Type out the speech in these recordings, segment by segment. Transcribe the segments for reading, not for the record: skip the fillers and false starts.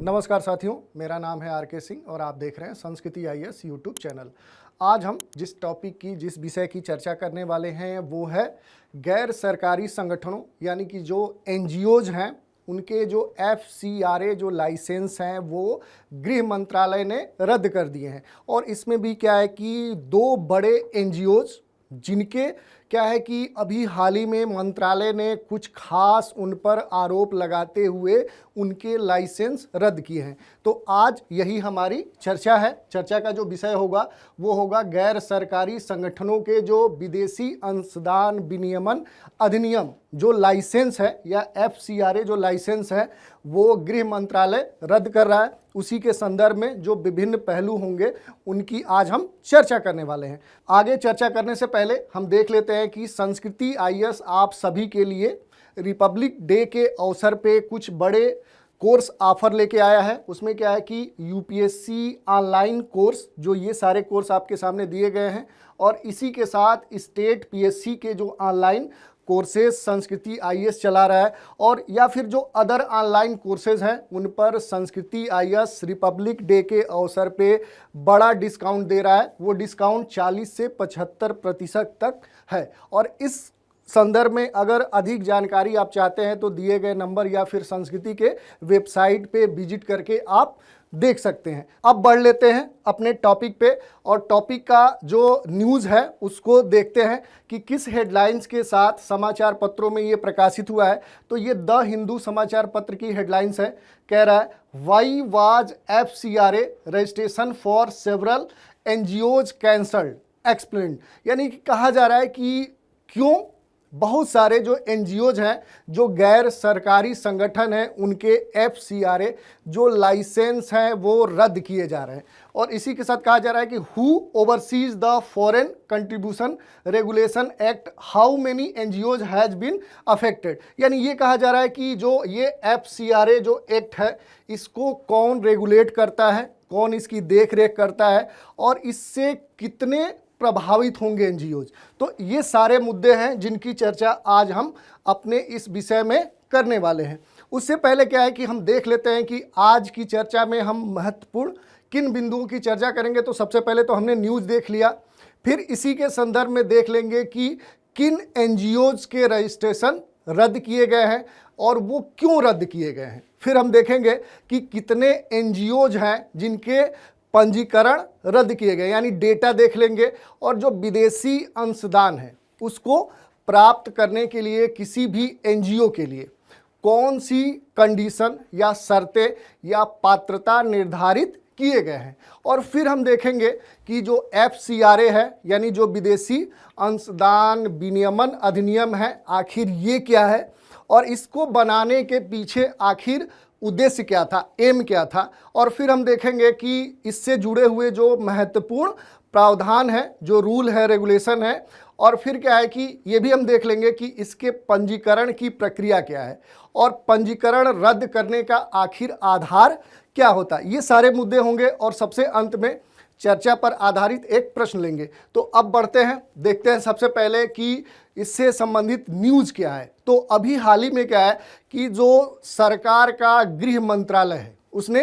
नमस्कार साथियों, मेरा नाम है आर.के. सिंह और आप देख रहे हैं संस्कृति आईएएस यूट्यूब चैनल। आज हम जिस विषय की चर्चा करने वाले हैं वो है गैर सरकारी संगठनों यानी कि जो एनजीओज हैं उनके जो FCRA जो लाइसेंस हैं वो गृह मंत्रालय ने रद्द कर दिए हैं। और इसमें भी क्या है कि दो बड़े एनजीओज जिनके क्या है कि अभी हाल ही में मंत्रालय ने कुछ खास उन पर आरोप लगाते हुए उनके लाइसेंस रद्द किए हैं। तो आज यही हमारी चर्चा है। चर्चा का जो विषय होगा वो होगा गैर सरकारी संगठनों के जो विदेशी अंशदान विनियमन अधिनियम जो लाइसेंस है या FCRA जो लाइसेंस है वो गृह मंत्रालय रद्द कर रहा है। उसी के संदर्भ में जो विभिन्न पहलू होंगे उनकी आज हम चर्चा करने वाले हैं। आगे चर्चा करने से पहले हम देख लेते हैं कि संस्कृति आईएएस आप सभी के लिए रिपब्लिक डे के अवसर पे कुछ बड़े कोर्स ऑफर लेके आया है। उसमें क्या है कि यूपीएससी ऑनलाइन कोर्स जो ये सारे कोर्स आपके सामने दिए गए हैं और इसी के साथ स्टेट पीएससी के जो ऑनलाइन कोर्सेज संस्कृति आईएएस चला रहा है और या फिर जो अदर ऑनलाइन कोर्सेज हैं उन पर संस्कृति आईएएस रिपब्लिक डे के अवसर पे बड़ा डिस्काउंट दे रहा है। वो डिस्काउंट 40 से 75% तक है। और इस संदर्भ में अगर अधिक जानकारी आप चाहते हैं तो दिए गए नंबर या फिर संस्कृति के वेबसाइट पे विजिट करके आप देख सकते हैं। अब बढ़ लेते हैं अपने टॉपिक पे और टॉपिक का जो न्यूज़ है उसको देखते हैं कि किस हेडलाइंस के साथ समाचार पत्रों में ये प्रकाशित हुआ है। तो ये द हिंदू समाचार पत्र की हेडलाइंस है। कह रहा है why was FCRA registration for several NGOs cancelled explained. यानी कि कहा जा रहा है कि क्यों बहुत सारे जो एनजीओज हैं जो गैर सरकारी संगठन हैं उनके FCRA जो लाइसेंस हैं वो रद्द किए जा रहे हैं। और इसी के साथ कहा जा रहा है कि who oversees the foreign contribution regulation act, how many NGOs has been affected. यानी ये कहा जा रहा है कि जो ये FCRA जो एक्ट है इसको कौन रेगुलेट करता है, कौन इसकी देख रेख करता है और इससे कितने प्रभावित होंगे एनजीओज। तो ये सारे मुद्दे हैं जिनकी चर्चा आज हम अपने इस विषय में करने वाले हैं। उससे पहले क्या है कि हम देख लेते हैं कि आज की चर्चा में हम महत्वपूर्ण किन बिंदुओं की चर्चा करेंगे। तो सबसे पहले तो हमने न्यूज़ देख लिया, फिर इसी के संदर्भ में देख लेंगे कि किन एनजीओज के रजिस्ट्रेशन रद्द किए गए हैं और वो क्यों रद्द किए गए हैं। फिर हम देखेंगे कि कितने एनजीओज हैं जिनके पंजीकरण रद्द किए गए, यानी डेटा देख लेंगे। और जो विदेशी अंशदान है उसको प्राप्त करने के लिए किसी भी एनजीओ के लिए कौन सी कंडीशन या शर्तें या पात्रता निर्धारित किए गए हैं। और फिर हम देखेंगे कि जो FCRA है यानी जो विदेशी अंशदान विनियमन अधिनियम है आखिर ये क्या है और इसको बनाने के पीछे आखिर उद्देश्य क्या था, एम क्या था। और फिर हम देखेंगे कि इससे जुड़े हुए जो महत्वपूर्ण प्रावधान है, जो रूल है, रेगुलेशन है। और फिर क्या है कि ये भी हम देख लेंगे कि इसके पंजीकरण की प्रक्रिया क्या है और पंजीकरण रद्द करने का आखिर आधार क्या होता है। ये सारे मुद्दे होंगे और सबसे अंत में चर्चा पर आधारित एक प्रश्न लेंगे। तो अब बढ़ते हैं, देखते हैं सबसे पहले कि इससे संबंधित न्यूज़ क्या है। तो अभी हाल ही में क्या है कि जो सरकार का गृह मंत्रालय है उसने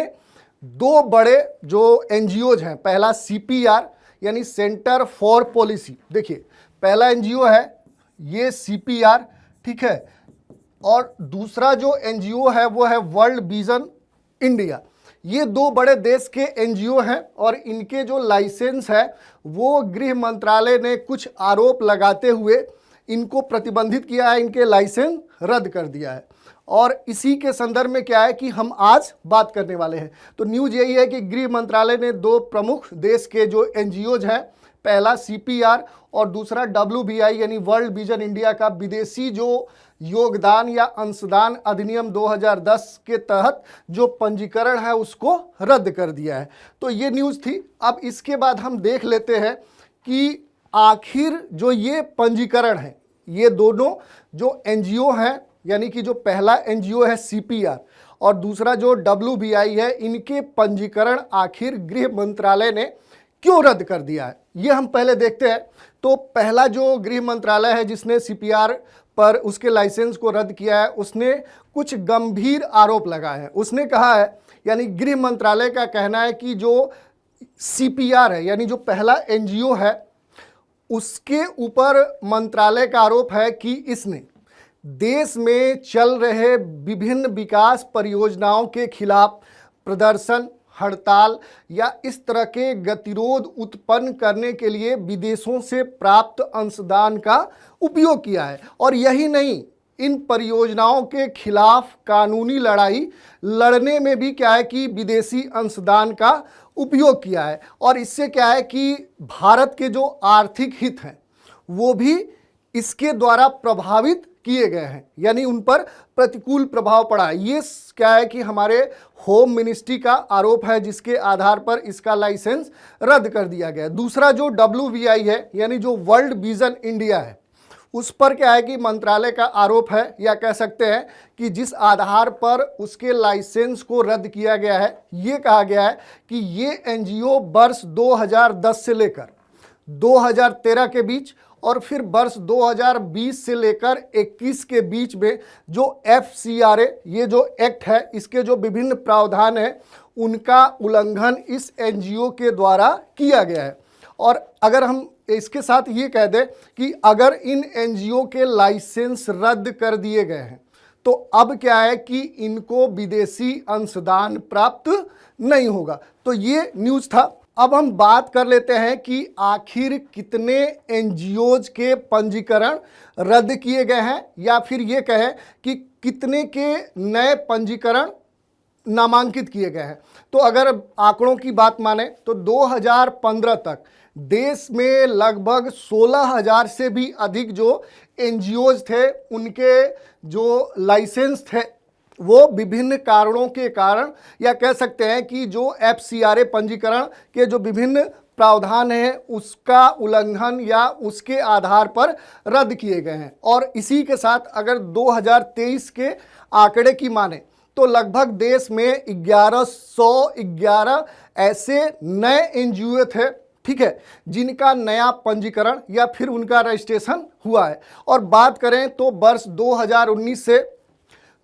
दो बड़े जो एनजीओज हैं, पहला CPR यानी सेंटर फॉर पॉलिसी, देखिए पहला एनजीओ है ये CPR, ठीक है, और दूसरा जो एनजीओ है वो है वर्ल्ड विजन इंडिया। ये दो बड़े देश के एनजीओ हैं और इनके जो लाइसेंस है वो गृह मंत्रालय ने कुछ आरोप लगाते हुए इनको प्रतिबंधित किया है, इनके लाइसेंस रद्द कर दिया है। और इसी के संदर्भ में क्या है कि हम आज बात करने वाले हैं। तो न्यूज़ यही है कि गृह मंत्रालय ने दो प्रमुख देश के जो एनजीओज हैं, पहला CPR और दूसरा WVI यानी वर्ल्ड विजन इंडिया का विदेशी जो योगदान या अंशदान अधिनियम 2010 के तहत जो पंजीकरण है उसको रद्द कर दिया है। तो ये न्यूज़ थी। अब इसके बाद हम देख लेते हैं कि आखिर जो ये पंजीकरण है, ये दोनों जो एनजीओ हैं यानी कि जो पहला एनजीओ है CPR और दूसरा जो WVI है, इनके पंजीकरण आखिर गृह मंत्रालय ने क्यों रद्द कर दिया है ये हम पहले देखते हैं। तो पहला जो गृह मंत्रालय है जिसने सीपीआर पर उसके लाइसेंस को रद्द किया है, उसने कुछ गंभीर आरोप लगाए हैं। उसने कहा है, यानी गृह मंत्रालय का कहना है कि जो सीपीआर है, यानी जो पहला एनजीओ है, उसके ऊपर मंत्रालय का आरोप है कि इसने देश में चल रहे विभिन्न विकास परियोजनाओं के खिलाफ प्रदर्शन, हड़ताल या इस तरह के गतिरोध उत्पन्न करने के लिए विदेशों से प्राप्त अंशदान का उपयोग किया है। और यही नहीं, इन परियोजनाओं के खिलाफ कानूनी लड़ाई लड़ने में भी क्या है कि विदेशी अंशदान का उपयोग किया है। और इससे क्या है कि भारत के जो आर्थिक हित हैं वो भी इसके द्वारा प्रभावित किए गए हैं, यानी उन पर प्रतिकूल प्रभाव पड़ा है। ये क्या है कि हमारे होम मिनिस्ट्री का आरोप है, जिसके आधार पर इसका लाइसेंस रद्द कर दिया गया। दूसरा जो WVI है, यानी जो वर्ल्ड विजन इंडिया है, उस पर क्या है कि मंत्रालय का आरोप है, या कह सकते हैं कि जिस आधार पर उसके लाइसेंस को रद्द किया गया है, ये कहा गया है कि ये एनजीओ वर्ष 2010 से लेकर 2013 के बीच और फिर वर्ष 2020 से लेकर 21 के बीच में जो FCRA, ये जो एक्ट है, इसके जो विभिन्न प्रावधान हैं, उनका उल्लंघन इस एनजीओ के द्वारा किया गया है। और अगर हम इसके साथ ये कह दें कि अगर इन एनजीओ के लाइसेंस रद्द कर दिए गए हैं तो अब क्या है कि इनको विदेशी अंशदान प्राप्त नहीं होगा। तो ये न्यूज़ था। अब हम बात कर लेते हैं कि आखिर कितने एनजीओज के पंजीकरण रद्द किए गए हैं, या फिर ये कहें कि कितने के नए पंजीकरण नामांकित किए गए हैं। तो अगर आंकड़ों की बात माने तो 2015 तक देश में लगभग 16,000 से भी अधिक जो एनजीओज थे, उनके जो लाइसेंस थे वो विभिन्न कारणों के कारण, या कह सकते हैं कि जो FCRA पंजीकरण के जो विभिन्न प्रावधान हैं उसका उल्लंघन या उसके आधार पर रद्द किए गए हैं। और इसी के साथ अगर 2023 के आंकड़े की माने तो लगभग देश में 1111 ऐसे नए एनजीओ थे, ठीक है, जिनका नया पंजीकरण या फिर उनका रजिस्ट्रेशन हुआ है। और बात करें तो वर्ष 2019 से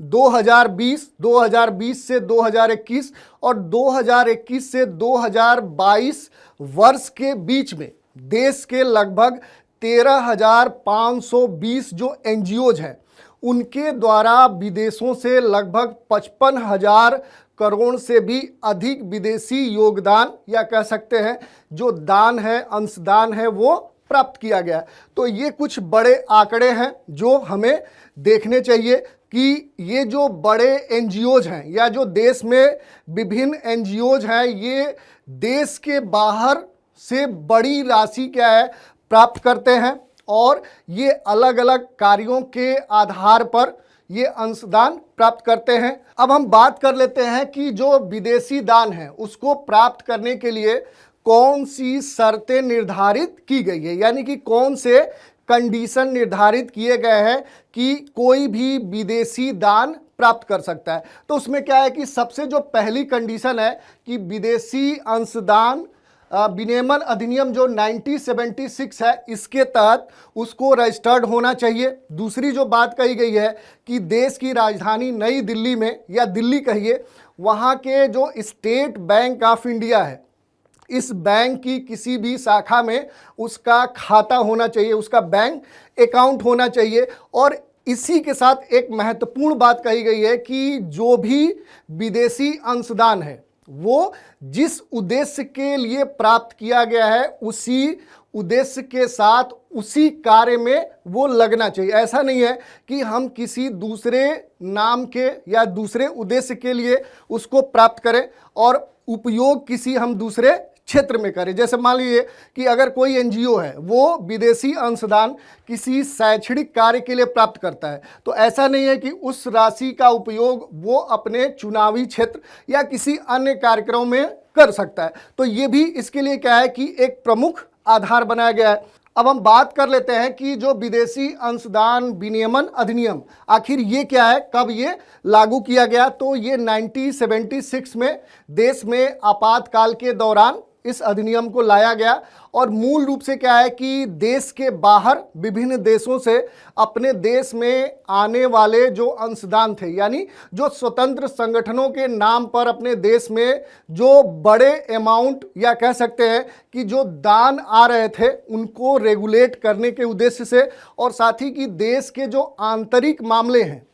2020, 2020 से 2021 और 2021 से 2022 वर्ष के बीच में देश के लगभग 13,520 जो एनजीओज हैं, उनके द्वारा विदेशों से लगभग 55,000 करोड़ से भी अधिक विदेशी योगदान, या कह सकते हैं जो दान है, अंशदान है, वो प्राप्त किया गया। तो ये कुछ बड़े आंकड़े हैं जो हमें देखने चाहिए कि ये जो बड़े एनजीओज हैं या जो देश में विभिन्न एनजीओज हैं, ये देश के बाहर से बड़ी राशि क्या है प्राप्त करते हैं, और ये अलग अलग कार्यों के आधार पर ये अंशदान प्राप्त करते हैं। अब हम बात कर लेते हैं कि जो विदेशी दान है उसको प्राप्त करने के लिए कौन सी शर्तें निर्धारित की गई है, यानी कि कौन से कंडीशन निर्धारित किए गए हैं कि कोई भी विदेशी दान प्राप्त कर सकता है। तो उसमें क्या है कि सबसे जो पहली कंडीशन है कि विदेशी अंशदान विनियमन अधिनियम जो 1976 है, इसके तहत उसको रजिस्टर्ड होना चाहिए। दूसरी जो बात कही गई है कि देश की राजधानी नई दिल्ली में, या दिल्ली कहिए, वहाँ के जो स्टेट बैंक ऑफ इंडिया है, इस बैंक की किसी भी शाखा में उसका खाता होना चाहिए, उसका बैंक अकाउंट होना चाहिए। और इसी के साथ एक महत्वपूर्ण बात कही गई है कि जो भी विदेशी अंशदान है वो जिस उद्देश्य के लिए प्राप्त किया गया है उसी उद्देश्य के साथ उसी कार्य में वो लगना चाहिए। ऐसा नहीं है कि हम किसी दूसरे नाम के या दूसरे उद्देश्य के लिए उसको प्राप्त करें और उपयोग किसी हम दूसरे क्षेत्र में करें। जैसे मान लीजिए कि अगर कोई एनजीओ है वो विदेशी अंशदान किसी शैक्षणिक कार्य के लिए प्राप्त करता है, तो ऐसा नहीं है कि उस राशि का उपयोग वो अपने चुनावी क्षेत्र या किसी अन्य कार्यक्रम में कर सकता है। तो ये भी इसके लिए क्या है कि एक प्रमुख आधार बनाया गया है। अब हम बात कर लेते हैं कि जो विदेशी अंशदान विनियमन अधिनियम, आखिर ये क्या है, कब ये लागू किया गया। तो ये 1976 में देश में आपातकाल के दौरान इस अधिनियम को लाया गया और मूल रूप से क्या है कि देश के बाहर विभिन्न देशों से अपने देश में आने वाले जो अंशदान थे, यानी जो स्वतंत्र संगठनों के नाम पर अपने देश में जो बड़े अमाउंट या कह सकते हैं कि जो दान आ रहे थे उनको रेगुलेट करने के उद्देश्य से, और साथ ही कि देश के जो आंतरिक मामले हैं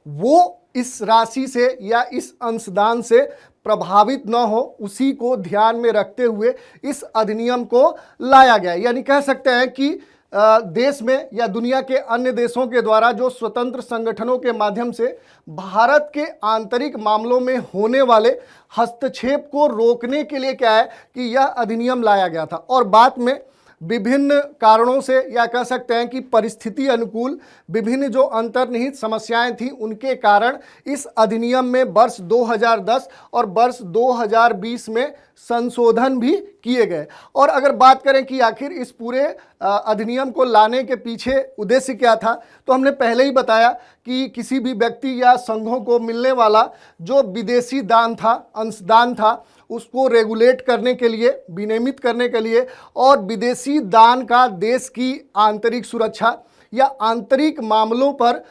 वो इस राशि से या इस अंशदान से प्रभावित न हो, उसी को ध्यान में रखते हुए इस अधिनियम को लाया गया। यानी कह सकते हैं कि देश में या दुनिया के अन्य देशों के द्वारा जो स्वतंत्र संगठनों के माध्यम से भारत के आंतरिक मामलों में होने वाले हस्तक्षेप को रोकने के लिए क्या है कि यह अधिनियम लाया गया था। और बाद में विभिन्न कारणों से या कह सकते हैं कि परिस्थिति अनुकूल विभिन्न जो अंतर्निहित समस्याएं थी उनके कारण इस अधिनियम में वर्ष 2010 और वर्ष 2020 में संशोधन भी किए गए। और अगर बात करें कि आखिर इस पूरे अधिनियम को लाने के पीछे उद्देश्य क्या था, तो हमने पहले ही बताया कि किसी भी व्यक्ति या संघों को मिलने वाला जो विदेशी दान था, अंशदान था, उसको रेगुलेट करने के लिए, विनियमित करने के लिए, और विदेशी दान का देश की आंतरिक सुरक्षा या आंतरिक मामलों पर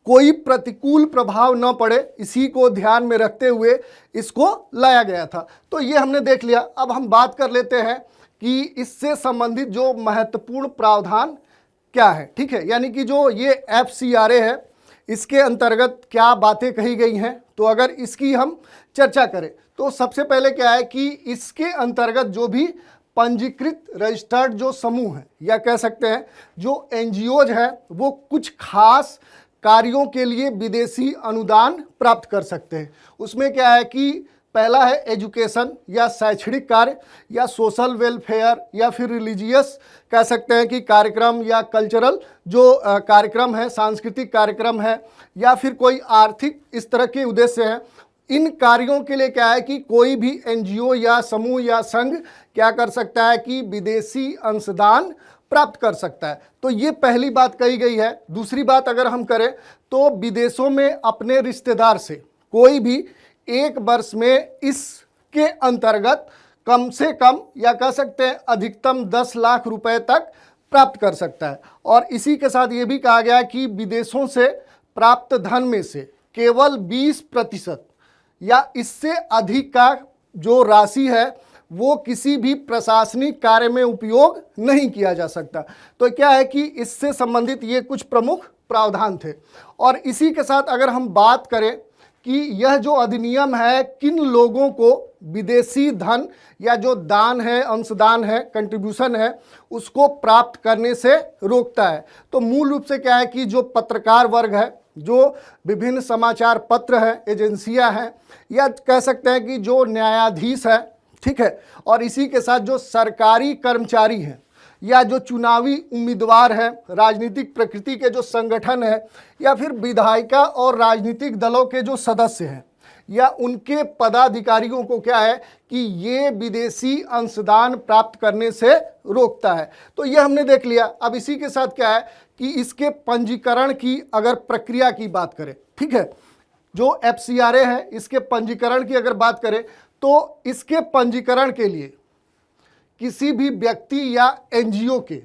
कोई प्रतिकूल प्रभाव न पड़े, इसी को ध्यान में रखते हुए इसको लाया गया था। तो ये हमने देख लिया। अब हम बात कर लेते हैं कि इससे संबंधित जो महत्वपूर्ण प्रावधान क्या है। ठीक है, यानी कि जो ये FCRA है इसके अंतर्गत क्या बातें कही गई हैं। तो अगर इसकी हम चर्चा करें तो सबसे पहले क्या है कि इसके अंतर्गत जो भी पंजीकृत रजिस्टर्ड जो समूह है या कह सकते हैं जो NGOज है वो कुछ खास कार्यों के लिए विदेशी अनुदान प्राप्त कर सकते हैं। उसमें क्या है कि पहला है एजुकेशन या शैक्षणिक कार्य या सोशल वेलफेयर या फिर रिलीजियस कह सकते हैं कि कार्यक्रम या कल्चरल जो कार्यक्रम है, सांस्कृतिक कार्यक्रम है, या फिर कोई आर्थिक इस तरह के उद्देश्य हैं। इन कार्यों के लिए क्या है कि कोई भी NGO या समूह या संघ क्या कर सकता है कि विदेशी अंशदान प्राप्त कर सकता है। तो ये पहली बात कही गई है। दूसरी बात अगर हम करें तो विदेशों में अपने रिश्तेदार से कोई भी एक वर्ष में इसके अंतर्गत कम से कम या कह सकते हैं अधिकतम 10 लाख रुपए तक प्राप्त कर सकता है। और इसी के साथ ये भी कहा गया कि विदेशों से प्राप्त धन में से केवल 20% या इससे अधिक का जो राशि है वो किसी भी प्रशासनिक कार्य में उपयोग नहीं किया जा सकता। तो क्या है कि इससे संबंधित ये कुछ प्रमुख प्रावधान थे। और इसी के साथ अगर हम बात करें कि यह जो अधिनियम है किन लोगों को विदेशी धन या जो दान है, अंशदान है, कंट्रीब्यूशन है, उसको प्राप्त करने से रोकता है। तो मूल रूप से क्या है कि जो पत्रकार वर्ग है, जो विभिन्न समाचार पत्र हैं, एजेंसियां हैं, या कह सकते हैं कि जो न्यायाधीश है, ठीक है, और इसी के साथ जो सरकारी कर्मचारी हैं या जो चुनावी उम्मीदवार हैं, राजनीतिक प्रकृति के जो संगठन है, या फिर विधायिका और राजनीतिक दलों के जो सदस्य हैं या उनके पदाधिकारियों को क्या है कि ये विदेशी अंशदान प्राप्त करने से रोकता है। तो ये हमने देख लिया। अब इसी के साथ क्या है कि इसके पंजीकरण की अगर प्रक्रिया की बात करें, ठीक है, जो FCRA है इसके पंजीकरण की अगर बात करें तो इसके पंजीकरण के लिए किसी भी व्यक्ति या NGO के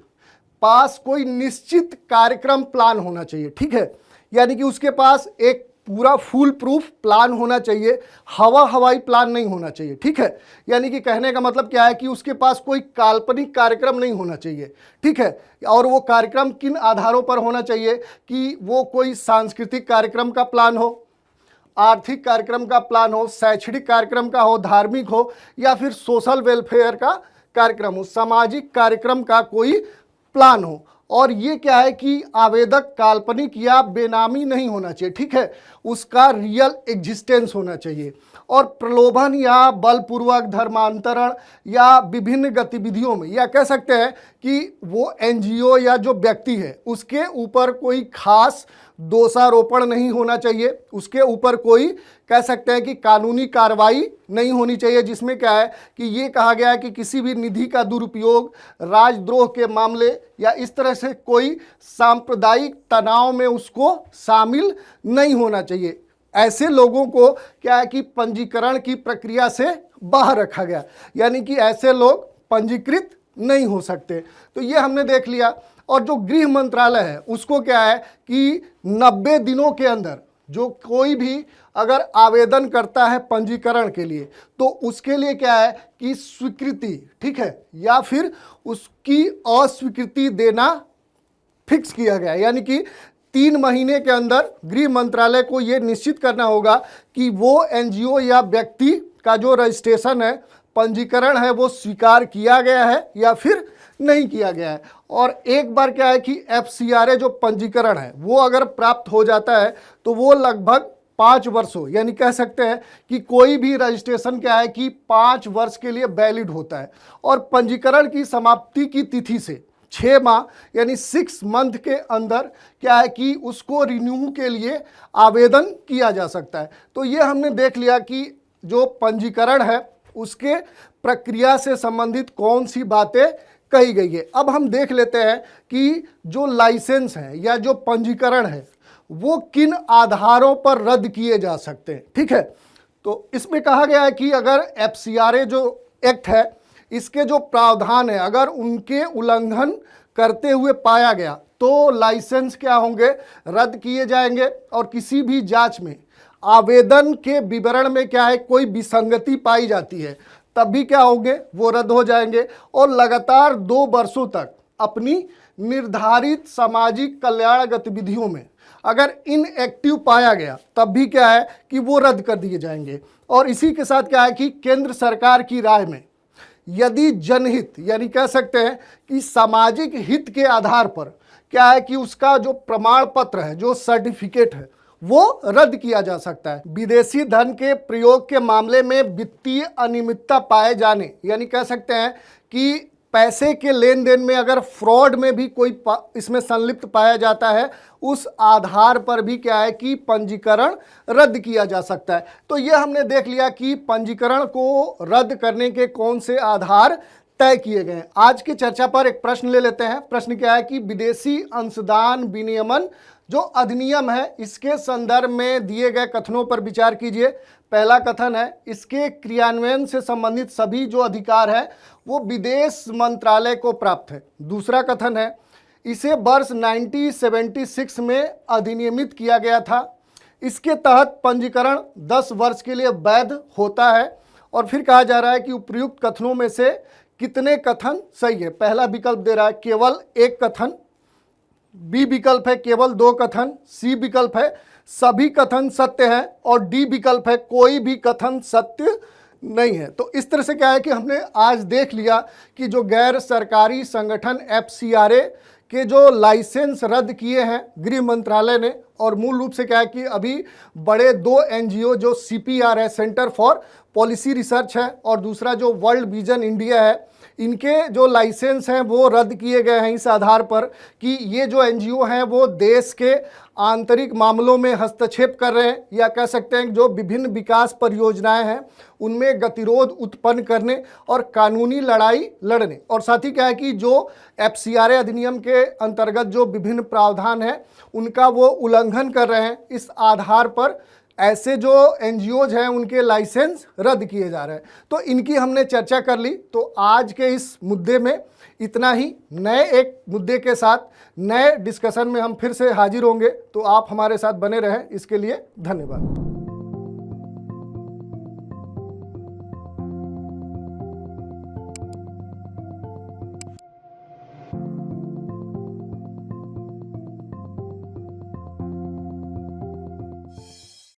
पास कोई निश्चित कार्यक्रम प्लान होना चाहिए। ठीक है, यानी कि उसके पास एक पूरा फुल प्रूफ प्लान होना चाहिए, हवाई प्लान नहीं होना चाहिए। ठीक है, यानी कि कहने का मतलब क्या है कि उसके पास कोई काल्पनिक कार्यक्रम नहीं होना चाहिए। ठीक है, और वो कार्यक्रम किन आधारों पर होना चाहिए कि वो कोई सांस्कृतिक कार्यक्रम का प्लान हो, आर्थिक कार्यक्रम का प्लान हो, शैक्षणिक कार्यक्रम का हो, धार्मिक हो, या फिर सोशल वेलफेयर का कार्यक्रम हो, सामाजिक कार्यक्रम का कोई प्लान हो। और ये क्या है कि आवेदक काल्पनिक या बेनामी नहीं होना चाहिए। ठीक है, उसका रियल एग्जिस्टेंस होना चाहिए। और प्रलोभन या बलपूर्वक धर्मांतरण या विभिन्न गतिविधियों में या कह सकते हैं कि वो NGO या जो व्यक्ति है उसके ऊपर कोई खास दोषारोपण नहीं होना चाहिए, उसके ऊपर कोई कह सकते हैं कि कानूनी कार्रवाई नहीं होनी चाहिए, जिसमें क्या है कि ये कहा गया है कि किसी भी निधि का दुरुपयोग, राजद्रोह के मामले या इस तरह से कोई सांप्रदायिक तनाव में उसको शामिल नहीं होना चाहिए। ऐसे लोगों को क्या है कि पंजीकरण की प्रक्रिया से बाहर रखा गया, यानी कि ऐसे लोग पंजीकृत नहीं हो सकते। तो ये हमने देख लिया। और जो गृह मंत्रालय है उसको क्या है कि 90 दिनों के अंदर जो कोई भी अगर आवेदन करता है पंजीकरण के लिए तो उसके लिए क्या है कि स्वीकृति, ठीक है, या फिर उसकी अस्वीकृति देना फिक्स किया गया है। यानी कि 3 महीने के अंदर गृह मंत्रालय को ये निश्चित करना होगा कि वो एनजीओ या व्यक्ति का जो रजिस्ट्रेशन है, पंजीकरण है, वो स्वीकार किया गया है या फिर नहीं किया गया है। और एक बार क्या है कि FCRA जो पंजीकरण है वो अगर प्राप्त हो जाता है तो वो लगभग 5 वर्षों, यानी कह सकते हैं कि कोई भी रजिस्ट्रेशन क्या है कि 5 वर्ष के लिए वैलिड होता है। और पंजीकरण की समाप्ति की तिथि से 6 माह यानी 6 मंथ के अंदर क्या है कि उसको रिन्यू के लिए आवेदन किया जा सकता है। तो ये हमने देख लिया कि जो पंजीकरण है उसके प्रक्रिया से संबंधित कौन सी बातें कही गई है। अब हम देख लेते हैं कि जो लाइसेंस है या जो पंजीकरण है वो किन आधारों पर रद्द किए जा सकते हैं, ठीक है। तो इसमें कहा गया है कि अगर FCRA जो एक्ट है इसके जो प्रावधान है अगर उनके उल्लंघन करते हुए पाया गया तो लाइसेंस क्या होंगे, रद्द किए जाएंगे। और किसी भी जांच में आवेदन के विवरण में क्या है कोई विसंगति पाई जाती है तब भी क्या होंगे, वो रद्द हो जाएंगे। और लगातार 2 वर्षों तक अपनी निर्धारित सामाजिक कल्याण गतिविधियों में अगर इनएक्टिव पाया गया तब भी क्या है कि वो रद्द कर दिए जाएंगे। और इसी के साथ क्या है कि केंद्र सरकार की राय में यदि जनहित, यानी कह सकते हैं कि सामाजिक हित के आधार पर क्या है कि उसका जो प्रमाण पत्र है, जो सर्टिफिकेट है, वो रद्द किया जा सकता है। विदेशी धन के प्रयोग के मामले में वित्तीय अनियमितता पाए जाने, यानी कह सकते हैं कि पैसे के लेन देन में अगर फ्रॉड में भी कोई इसमें संलिप्त पाया जाता है उस आधार पर भी क्या है कि पंजीकरण रद्द किया जा सकता है। तो ये हमने देख लिया कि पंजीकरण को रद्द करने के कौन से आधार तय किए गए हैं। आज की चर्चा पर एक प्रश्न ले लेते हैं। प्रश्न क्या है कि विदेशी अंशदान विनियमन जो अधिनियम है इसके संदर्भ में दिए गए कथनों पर विचार कीजिए। पहला कथन है इसके क्रियान्वयन से संबंधित सभी जो अधिकार है वो विदेश मंत्रालय को प्राप्त है। दूसरा कथन है इसे वर्ष 1976 में अधिनियमित किया गया था। इसके तहत पंजीकरण 10 वर्ष के लिए वैध होता है। और फिर कहा जा रहा है कि उपयुक्त कथनों में से कितने कथन सही है। पहला विकल्प दे रहा है केवल 1 कथन, बी विकल्प है केवल 2 कथन, सी विकल्प है सभी कथन सत्य हैं और डी विकल्प है कोई भी कथन सत्य नहीं है। तो इस तरह से क्या है कि हमने आज देख लिया कि जो गैर सरकारी संगठन FCRA के जो लाइसेंस रद्द किए हैं गृह मंत्रालय ने, और मूल रूप से क्या है कि अभी बड़े 2 NGO जो CPR है, सेंटर फॉर पॉलिसी रिसर्च है, और दूसरा जो वर्ल्ड विजन इंडिया है, इनके जो लाइसेंस हैं वो रद्द किए गए हैं इस आधार पर कि ये जो NGO हैं वो देश के आंतरिक मामलों में हस्तक्षेप कर रहे हैं, या कह सकते हैं जो विभिन्न विकास परियोजनाएं हैं उनमें गतिरोध उत्पन्न करने और कानूनी लड़ाई लड़ने, और साथ ही क्या है कि जो FCRA अधिनियम के अंतर्गत जो विभिन्न प्रावधान हैं उनका वो उल्लंघन कर रहे हैं। इस आधार पर ऐसे जो NGOs हैं उनके लाइसेंस रद्द किए जा रहे हैं। तो इनकी हमने चर्चा कर ली। तो आज के इस मुद्दे में इतना ही। नए एक मुद्दे के साथ नए डिस्कशन में हम फिर से हाजिर होंगे, तो आप हमारे साथ बने रहें। इसके लिए धन्यवाद।